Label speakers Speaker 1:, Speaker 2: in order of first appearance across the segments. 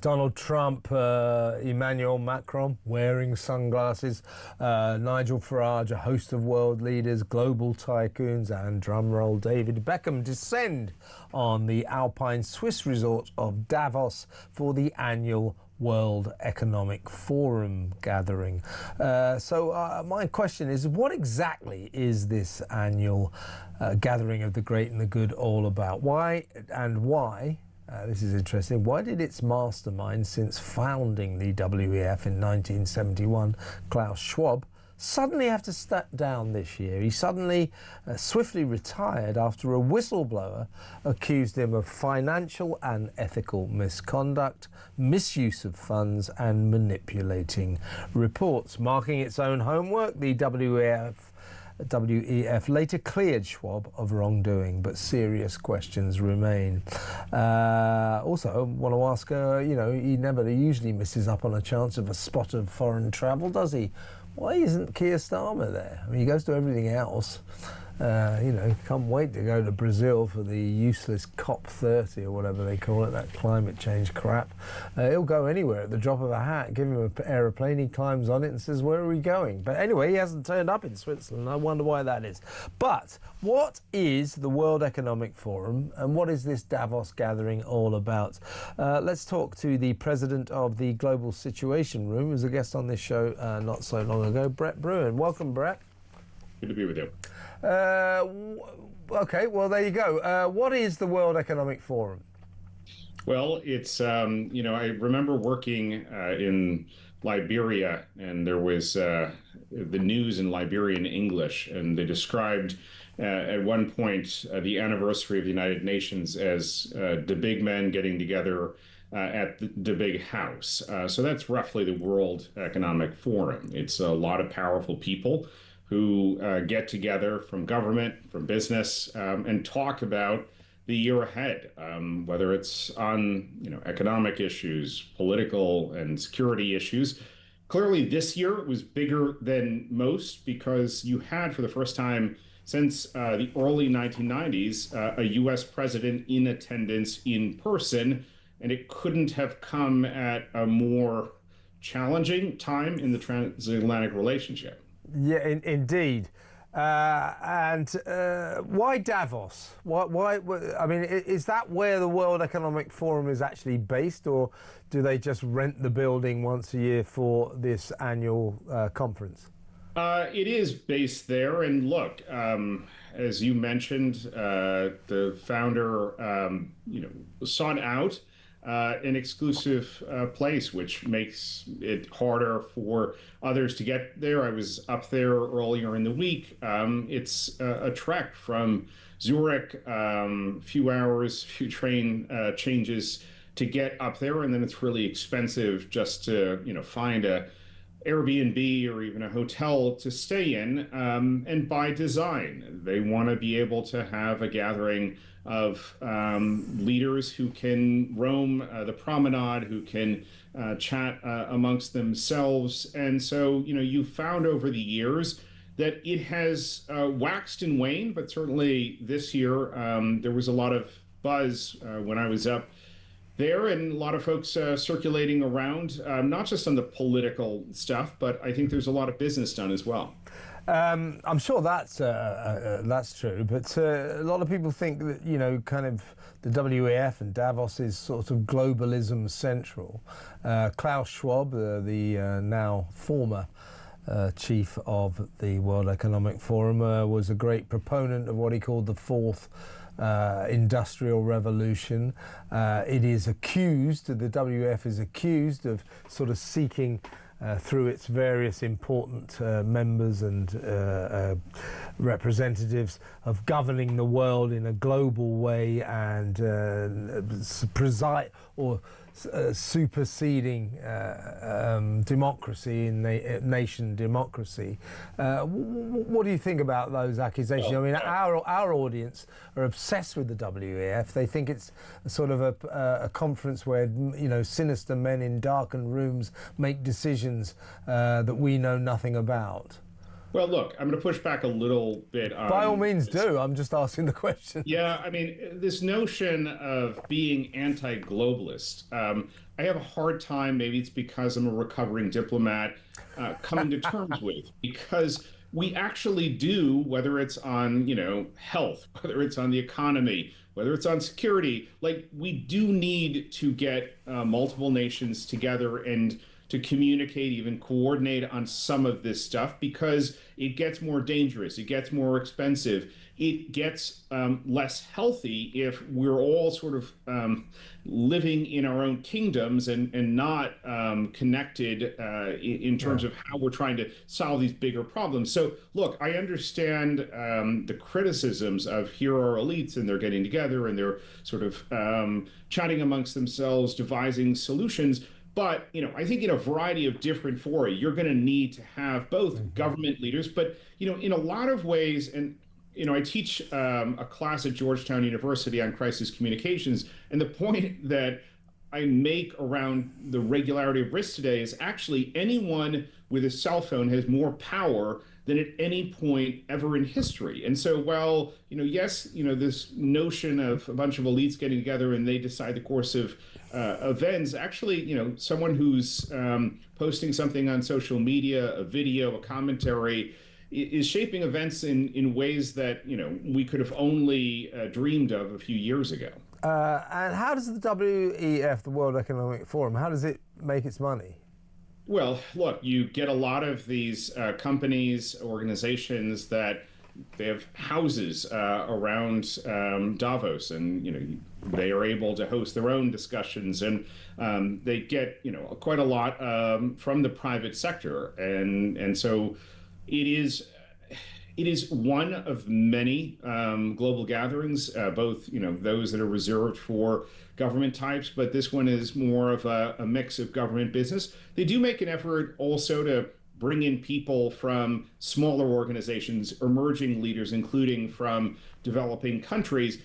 Speaker 1: Donald Trump, Emmanuel Macron wearing sunglasses, Nigel Farage, a host of world leaders, global tycoons, and drumroll David Beckham descend on the Alpine Swiss resort of Davos for the annual World Economic Forum gathering. So my question is, what exactly is this annual gathering of the great and the good all about? Why? This is interesting. Why did its mastermind since founding the WEF in 1971, Claus Schwab, suddenly have to step down this year? He suddenly swiftly retired after a whistleblower accused him of financial and ethical misconduct, misuse of funds, and manipulating reports. Marking its own homework, the WEF later cleared Schwab of wrongdoing, but serious questions remain. Also, I want to ask, he never usually misses up on a chance of a spot of foreign travel, does he? Why isn't Keir Starmer there? I mean, he goes to everything else. Can't wait to go to Brazil for the useless COP30 or whatever they call it, that climate change crap. He'll go anywhere at the drop of a hat. Give him an aeroplane, he climbs on it and says, where are we going? But anyway, he hasn't turned up in Switzerland. I wonder why that is. But what is the World Economic Forum and what is this Davos gathering all about? Let's talk to the president of the Global Situation Room, who was a guest on this show not so long ago, Brett Bruen. Welcome, Brett.
Speaker 2: Good to be with you.
Speaker 1: Okay, well, there you go. What is the World Economic Forum?
Speaker 2: Well, it's, I remember working in Liberia, and there was the news in Liberian English, and they described at one point the anniversary of the United Nations as the big men getting together at the big house. So that's roughly the World Economic Forum. It's a lot of powerful people who get together from government, from business, and talk about the year ahead, whether it's on economic issues, political and security issues. Clearly, this year it was bigger than most because you had, for the first time since the early 1990s, a U.S. president in attendance in person, and it couldn't have come at a more challenging time in the transatlantic relationship.
Speaker 1: Yeah, indeed. And why Davos? Why? I mean, is that where the World Economic Forum is actually based, or do they just rent the building once a year for this annual conference?
Speaker 2: It is based there. And look, as you mentioned, the founder, sought out an exclusive place, which makes it harder for others to get there. I was up there earlier in the week. It's a trek from Zurich, few hours, few train changes to get up there, and then it's really expensive just to find a Airbnb or even a hotel to stay in. And by design, they want to be able to have a gathering of leaders who can roam the promenade, who can chat amongst themselves. And so, you found over the years that it has waxed and waned, but certainly this year there was a lot of buzz when I was up there, and a lot of folks circulating around, not just on the political stuff, but I think there's a lot of business done as well.
Speaker 1: I'm sure that's true, but a lot of people think that kind of the WEF and Davos is sort of globalism central. Klaus Schwab, the now former chief of the World Economic Forum, was a great proponent of what he called the fourth industrial revolution. It is accused, the WEF is accused of sort of seeking through its various important members and representatives of governing the world in a global way and superseding democracy in nation democracy. What do you think about those accusations? I mean, our audience are obsessed with the WEF. They think it's sort of a conference where sinister men in darkened rooms make decisions that we know nothing about.
Speaker 2: Well, look, I'm going to push back a little bit
Speaker 1: By all
Speaker 2: on
Speaker 1: means,
Speaker 2: this.
Speaker 1: do. I'm just asking the question.
Speaker 2: Yeah, I mean, this notion of being anti-globalist, I have a hard time, maybe it's because I'm a recovering diplomat, coming to terms with, because we actually do, whether it's on, health, whether it's on the economy, whether it's on security, like we do need to get multiple nations together and to communicate, even coordinate on some of this stuff because it gets more dangerous, it gets more expensive, it gets less healthy if we're all sort of living in our own kingdoms and not connected in terms
Speaker 1: Yeah.
Speaker 2: of how we're trying to solve these bigger problems. So, look, I understand the criticisms of here are elites and they're getting together and they're sort of chatting amongst themselves, devising solutions. But I think in a variety of different fora, you're going to need to have both government leaders, but in a lot of ways, and I teach a class at Georgetown University on crisis communications, and the point that I make around the regularity of risk today is actually anyone with a cell phone has more power than at any point ever in history. And so, while, yes, this notion of a bunch of elites getting together and they decide the course of events, actually, someone who's posting something on social media, a video, a commentary, is shaping events in ways that, we could have only dreamed of a few years ago.
Speaker 1: And how does the WEF, the World Economic Forum, how does it make its money?
Speaker 2: Well, look, you get a lot of these companies, organizations that they have houses around Davos, and they are able to host their own discussions, and they get quite a lot from the private sector, and so it is one of many global gatherings, both those that are reserved for government types, but this one is more of a mix of government business. They do make an effort also to bring in people from smaller organizations, emerging leaders, including from developing countries.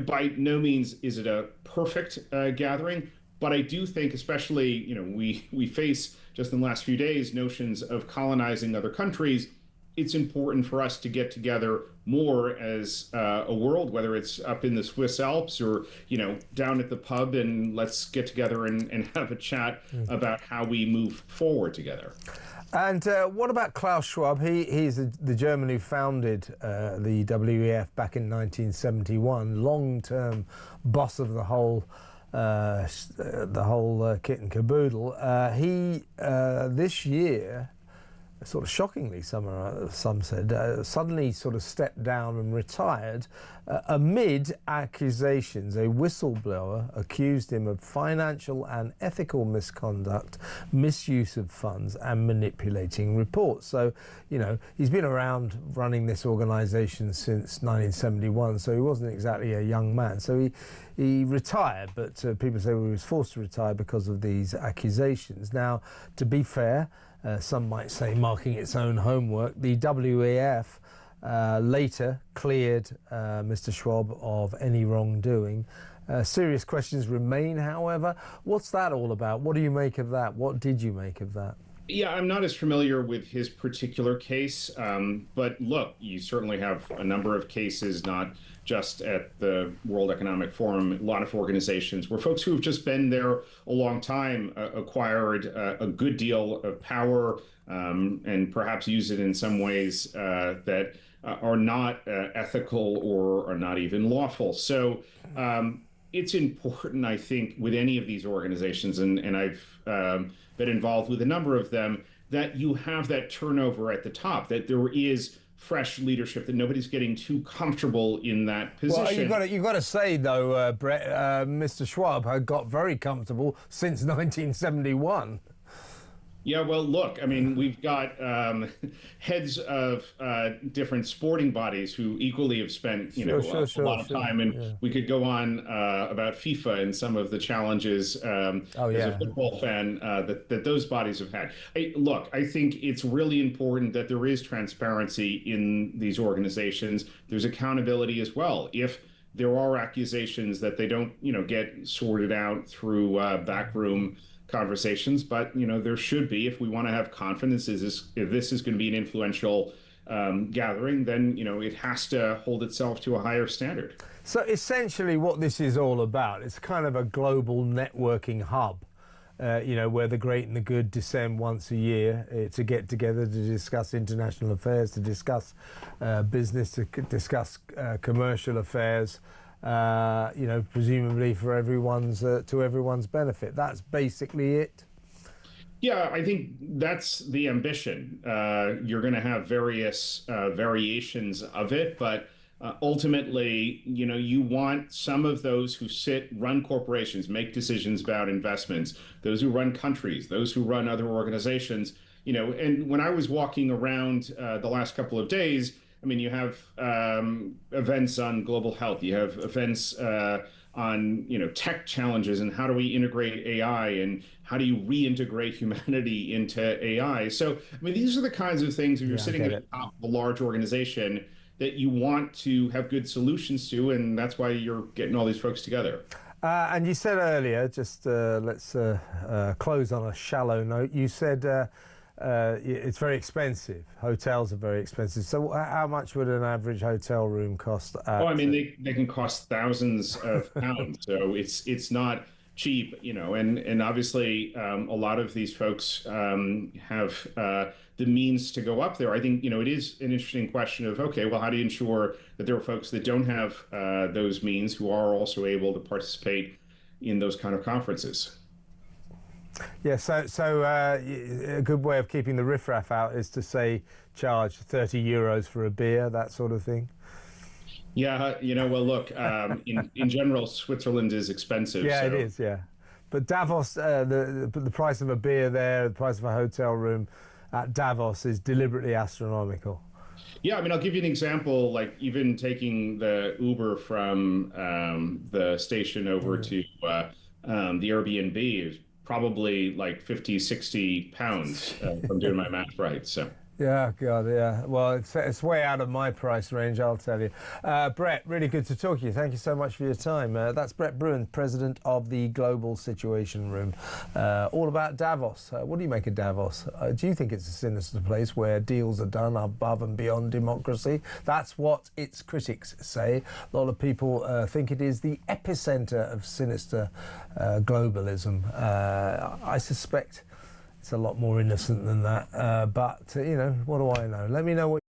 Speaker 2: By no means is it a perfect gathering, but I do think, especially, we face just in the last few days notions of colonizing other countries. It's important for us to get together more as a world, whether it's up in the Swiss Alps or, down at the pub, and let's get together and have a chat about how we move forward together.
Speaker 1: And what about Klaus Schwab? He's the German who founded the WEF back in 1971, long-term boss of the whole kit and caboodle. He this year, sort of shockingly, some said, suddenly sort of stepped down and retired amid accusations. A whistleblower accused him of financial and ethical misconduct, misuse of funds, and manipulating reports. So, he's been around running this organisation since 1971, so he wasn't exactly a young man. So he retired, but people say he was forced to retire because of these accusations. Now, to be fair, some might say marking its own homework, the WEF later cleared Mr. Schwab of any wrongdoing. Serious questions remain, however. What's that all about? What do you make of that? What did you make of that?
Speaker 2: Yeah, I'm not as familiar with his particular case, but look, you certainly have a number of cases, not just at the World Economic Forum, a lot of organizations where folks who have just been there a long time acquired a good deal of power and perhaps use it in some ways that are not ethical or are not even lawful. So it's important, I think, with any of these organizations, and I've been involved with a number of them, that you have that turnover at the top, that there is fresh leadership, that nobody's getting too comfortable in that position.
Speaker 1: Well, you've got to say, though, Brett, Mr. Schwab had got very comfortable since 1971.
Speaker 2: Yeah, well, look, I mean, we've got heads of different sporting bodies who equally have spent, a lot of time, and we could go on about FIFA and some of the challenges as a football fan that those bodies have had. Look, I think it's really important that there is transparency in these organizations. There's accountability as well. If there are accusations that they don't, get sorted out through backroom conversations, but there should be, if we want to have confidence if this is going to be an influential gathering, then it has to hold itself to a higher standard.
Speaker 1: So essentially what this is all about, it's kind of a global networking hub, where the great and the good descend once a year to get together to discuss international affairs, to discuss business, to discuss commercial affairs, presumably for to everyone's benefit. That's basically it.
Speaker 2: Yeah, I think that's the ambition. You're going to have various variations of it, but ultimately, you want some of those who run corporations, make decisions about investments, those who run countries, those who run other organizations, and when I was walking around the last couple of days, I mean, you have events on global health, you have events on tech challenges and how do we integrate AI and how do you reintegrate humanity into AI. So, I mean, these are the kinds of things if you're sitting at the top of a large organization that you want to have good solutions to, and that's why you're getting all these folks together.
Speaker 1: And you said earlier, just let's close on a shallow note, you said it's very expensive. Hotels are very expensive. So how much would an average hotel room cost?
Speaker 2: I mean, they can cost thousands of pounds, so it's not cheap, and obviously a lot of these folks have the means to go up there. I think, it is an interesting question of, okay, well, how do you ensure that there are folks that don't have those means who are also able to participate in those kind of conferences?
Speaker 1: Yeah, so a good way of keeping the riffraff out is to say charge 30 euros for a beer, that sort of thing.
Speaker 2: Yeah, well, look, in general, Switzerland is expensive.
Speaker 1: Yeah,
Speaker 2: so.
Speaker 1: It is, yeah. But Davos, the price of a beer there, the price of a hotel room at Davos is deliberately astronomical.
Speaker 2: Yeah, I mean, I'll give you an example, like even taking the Uber from the station over to the Airbnb is probably like 50, 60 pounds if I'm doing my math right. So.
Speaker 1: Yeah, God, yeah. Well, it's way out of my price range, I'll tell you. Brett, really good to talk to you. Thank you so much for your time. That's Brett Bruen, president of the Global Situation Room, all about Davos. What do you make of Davos? Do you think it's a sinister place where deals are done above and beyond democracy? That's what its critics say. A lot of people think it is the epicenter of sinister globalism. I suspect it's a lot more innocent than that, but what do I know? Let me know what